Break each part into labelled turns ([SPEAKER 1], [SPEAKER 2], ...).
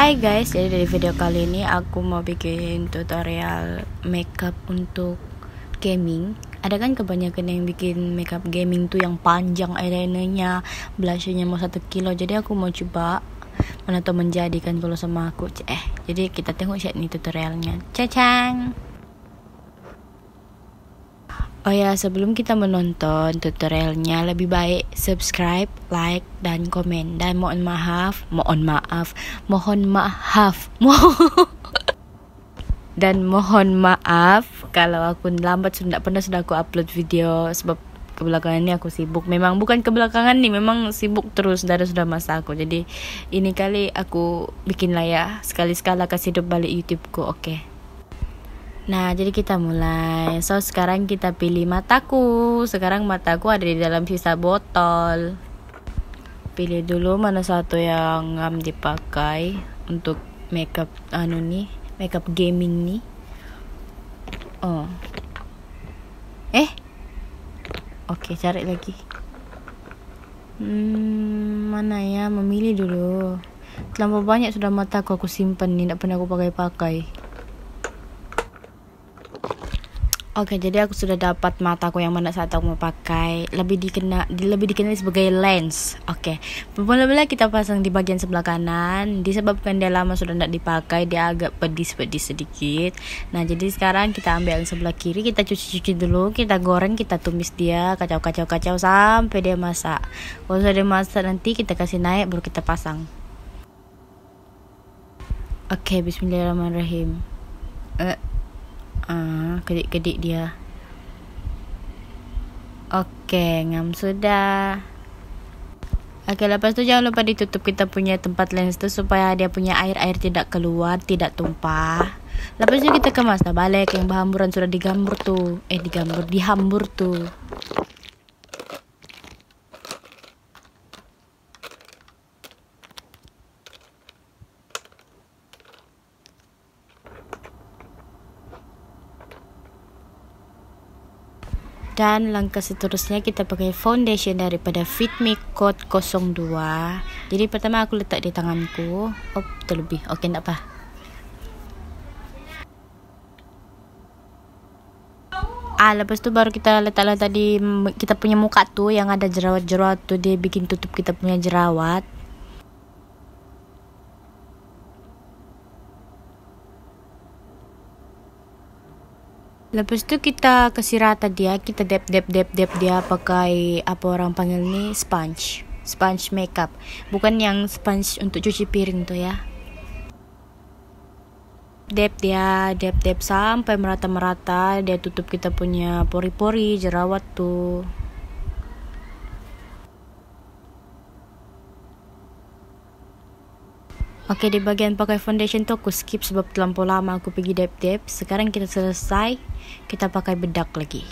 [SPEAKER 1] Hai guys, jadi dari video kali ini aku mau bikin tutorial makeup untuk gaming. Ada kan kebanyakan yang bikin makeup gaming tuh yang panjang eyelinernya, blushnya mau 1 kilo. Jadi aku mau coba mana tuh menjadikan kalau sama aku. Jadi kita tengok chat nih tutorialnya. Cacang. Oh ya, sebelum kita menonton tutorialnya, lebih baik subscribe, like, dan komen. Dan mohon maaf, dan mohon maaf kalau aku lambat, sudah aku upload video sebab kebelakangan ini aku sibuk. Memang bukan kebelakangan nih, memang sibuk terus dari sudah masa aku. Jadi ini kali aku bikin lah ya, sekali-sekala kasih hidup balik YouTubeku, oke? Nah, jadi kita mulai. So, sekarang kita pilih mataku. Sekarang mataku ada di dalam sisa botol. Pilih dulu mana satu yang ngam dipakai untuk makeup makeup gaming nih. Oh. Oke, cari lagi. Mana ya? Memilih dulu. Terlalu banyak sudah mataku aku simpan nih, tidak pernah aku pakai. Oke, jadi aku sudah dapat mataku yang mana saat aku mau pakai. Lebih dikenal sebagai lens. Oke, mula-mula kita pasang di bagian sebelah kanan. Disebabkan dia lama sudah tidak dipakai, dia agak pedis sedikit. Nah, jadi sekarang kita ambil yang sebelah kiri, kita cuci dulu, kita goreng, kita tumis dia, kacau sampai dia masak. Kalau sudah dia masak nanti kita kasih naik, baru kita pasang. Oke, bismillahirrahmanirrahim. Kedik dia. Oke, ngam sudah. Oke, lepas tu jangan lupa ditutup kita punya tempat lens tu supaya dia punya air tidak keluar, tidak tumpah. Lepas tu kita kemas dah balik yang berhamburan sudah dihambur tuh. Dan langkah seterusnya kita pakai foundation daripada Fit Me Code 02. Jadi pertama aku letak di tanganku. Terlebih. Oke, enggak apa. Lepas tu baru kita letak di kita punya muka tuh yang ada jerawat-jerawat tuh, dia bikin tutup kita punya jerawat. Lepas tu kita kasih rata dia, kita dap dia pakai apa orang panggil ni, sponge makeup, bukan yang sponge untuk cuci piring tu ya. Dap sampai merata dia tutup kita punya pori-pori jerawat tu. Oke, di bagian pakai foundation tu aku skip sebab terlampau lama aku pergi dap. Sekarang kita selesai, kita pakai bedak lagi.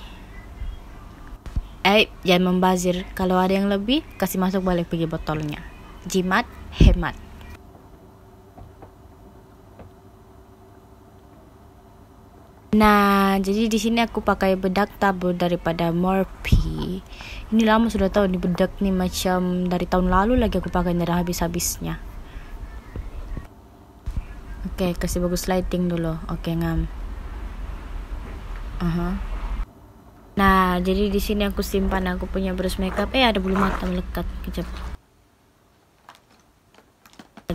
[SPEAKER 1] Jangan membazir. Kalau ada yang lebih, kasih masuk balik pergi botolnya. Jimat, hemat. Nah, jadi di sini aku pakai bedak tabur daripada Morphe. Ini lama sudah tahu ni bedak ni, macam dari tahun lalu lagi aku pakai, dah habis-habisnya. Oke, kasih bagus lighting dulu. Oke, ngam. Nah, jadi di sini aku simpan aku punya brush makeup. Ada bulu mata melekat. Kejap.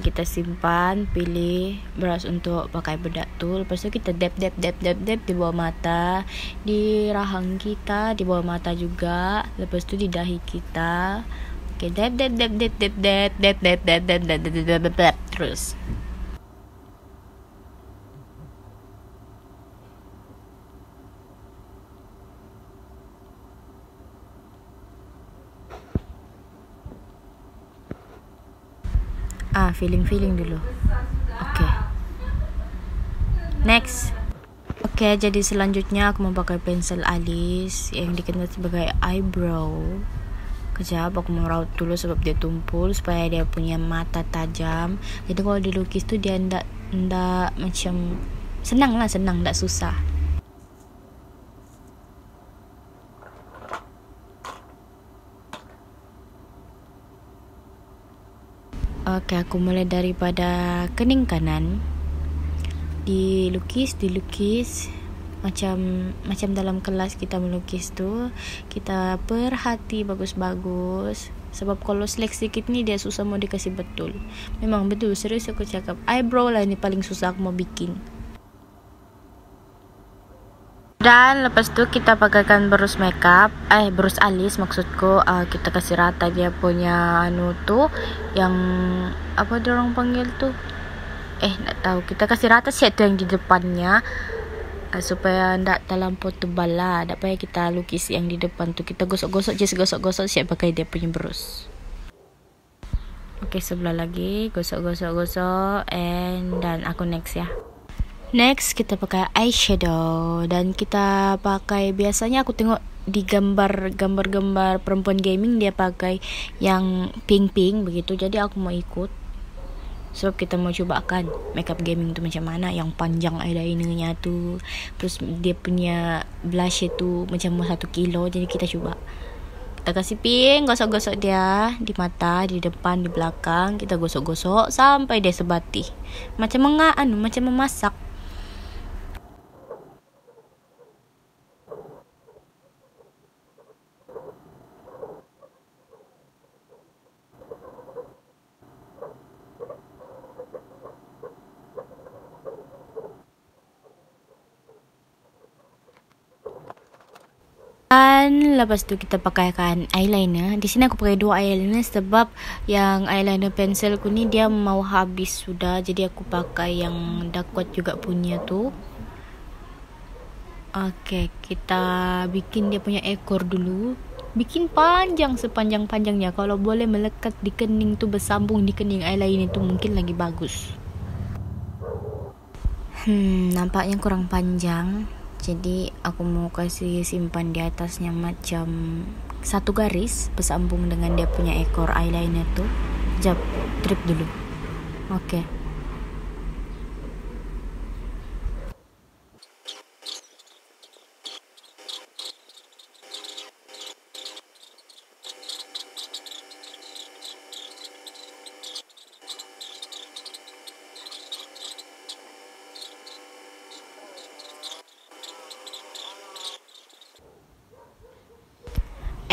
[SPEAKER 1] Kita simpan, pilih brush untuk pakai bedak tuh. Lepas itu kita dap di bawah mata, di rahang kita, di bawah mata juga. Lepas itu di dahi kita. Oke, dap terus. Feeling dulu. Oke. Next. Oke, jadi selanjutnya aku mau pakai pensel alis yang dikenal sebagai eyebrow. Kejap, aku mau raut dulu sebab dia tumpul supaya dia punya mata tajam. Jadi kalau dilukis tuh dia ndak macam senang, ndak susah. Oke, aku mulai daripada kening kanan. Dilukis macam dalam kelas kita melukis tuh, kita perhati bagus-bagus. Sebab kalau selek sedikit ni dia susah mau dikasih betul. Memang betul, serius aku cakap. Eyebrow lah ni paling susah aku mau bikin. Dan lepas tu kita pakaikan berus makeup, berus alis maksudku. Kita kasih rata dia punya tu, yang apa dia orang panggil tu? Nak tahu. Kita kasih rata siap tu yang di depannya, supaya ndak terlampau tebal lah. Tak payah kita lukis yang di depan tu. Kita gosok-gosok, just gosok-gosok siap pakai dia punya berus. Oke, sebelah lagi gosok-gosok dan aku next ya. Next kita pakai eyeshadow, dan kita pakai, biasanya aku tengok di gambar perempuan gaming dia pakai yang pink begitu, jadi aku mau ikut. Sebab kita mau coba kan makeup gaming tu macam mana, yang panjang eyelinernya tu, terus dia punya blush tu macam 1 kilo, jadi kita coba. Kita kasih pink, gosok-gosok dia di mata, di depan, di belakang. Kita gosok-gosok sampai dia sebati. Macam macam memasak. Dan lepas tu kita pakaikan eyeliner. Di sini aku pakai 2 eyeliner sebab yang eyeliner pensilku ni dia mau habis sudah, jadi aku pakai yang dah kuat juga punya tu. Oke, kita bikin dia punya ekor dulu. Bikin panjang sepanjang-panjangnya. Kalau boleh melekat di kening tu, bersambung di kening eyeliner tu mungkin lagi bagus. Nampaknya kurang panjang. Jadi aku mau kasih simpan di atasnya macam 1 garis bersambung dengan dia punya ekor eyeliner tu. Sekejap, trip dulu. Oke.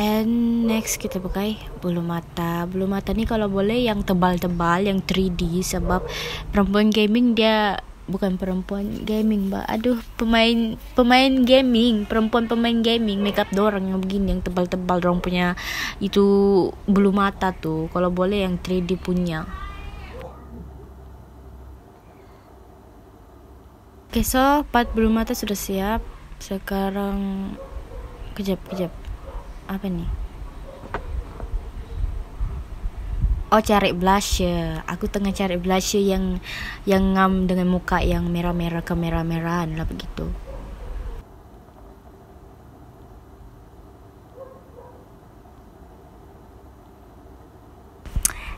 [SPEAKER 1] And next kita pakai bulu mata. Bulu mata ni kalau boleh yang tebal-tebal, yang 3D, sebab perempuan gaming dia bukan perempuan gaming, pemain gaming, perempuan pemain gaming, makeup dorang yang begini, yang tebal-tebal dorang punya itu bulu mata tu. Kalau boleh yang 3D punya. Okay, so part bulu mata sudah siap. Sekarang kejap. Apa nih? Cari blusher. Aku tengah cari blusher yang ngam dengan muka yang merah-merah kemerah-merahan lah begitu.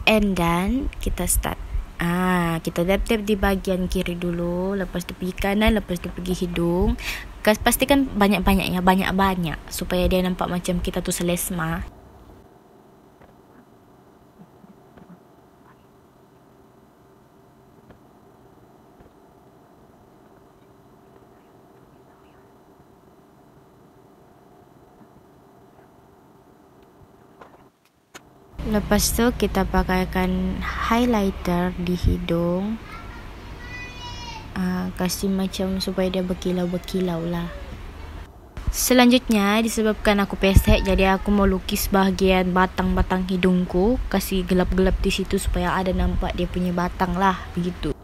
[SPEAKER 1] And then kita start. Kita tap-tap di bagian kiri dulu, lepas tu pergi kanan, lepas tu pergi hidung. Pastikan banyak-banyaknya, banyak-banyak, supaya dia nampak macam kita tu selesma. Lepas tu kita pakaikan highlighter di hidung. Kasih macam supaya dia berkilau-berkilau lah. Selanjutnya, disebabkan aku pesek, jadi aku mau lukis bahagian batang-batang hidungku. Kasih gelap-gelap di situ supaya ada nampak dia punya batang lah, begitu.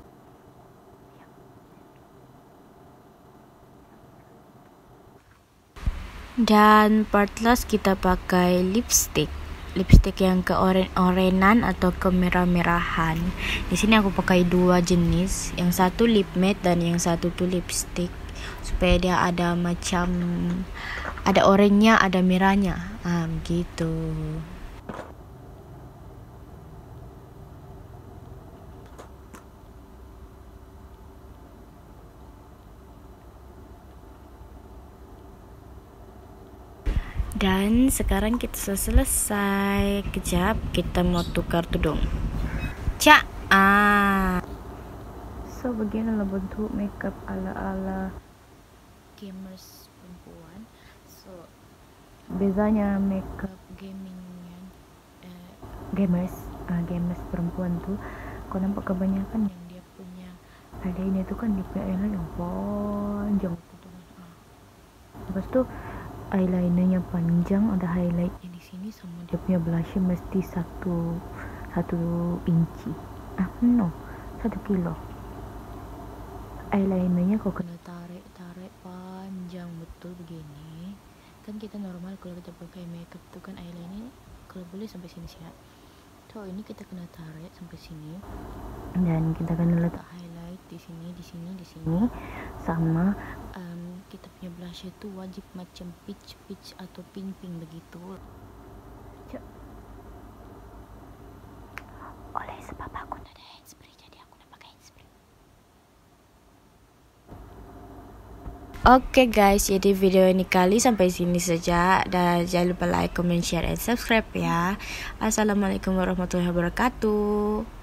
[SPEAKER 1] Dan part last kita pakai lipstick yang keorenan atau kemerah-merahan. Di sini aku pakai 2 jenis, yang satu lip matte dan yang satu tu lipstick, supaya dia ada macam ada oranye, ada merahnya, begitu. Dan sekarang kita sudah selesai. Kejap, kita mau tukar tudung. So beginilah bentuk makeup ala-ala gamers perempuan. So bezanya makeup gamers perempuan tuh, kau nampak kebanyakan yang dia punya eyeliner itu kan dia punya eyeliner yang panjang gitu kan. Lepas tuh eyelinernya panjang, ada highlightnya di sini, sama dia punya blusher mesti satu inci. 1 kilo. Eyelinernya kau kena tarik panjang betul begini. Kan kita normal kalau kita pakai makeup tuh kan eyeliner kalau boleh sampai sini ya. So ini kita kena tarik sampai sini, dan kita akan letak highlight di sini, sama kita punya blusher tuh wajib macam peach atau pink begitu. Oleh sebab aku ada hairspray, jadi aku nak pakai hairspray. Oke guys, jadi video ini kali sampai sini saja, dan jangan lupa like, comment, share, and subscribe ya. Assalamualaikum warahmatullahi wabarakatuh.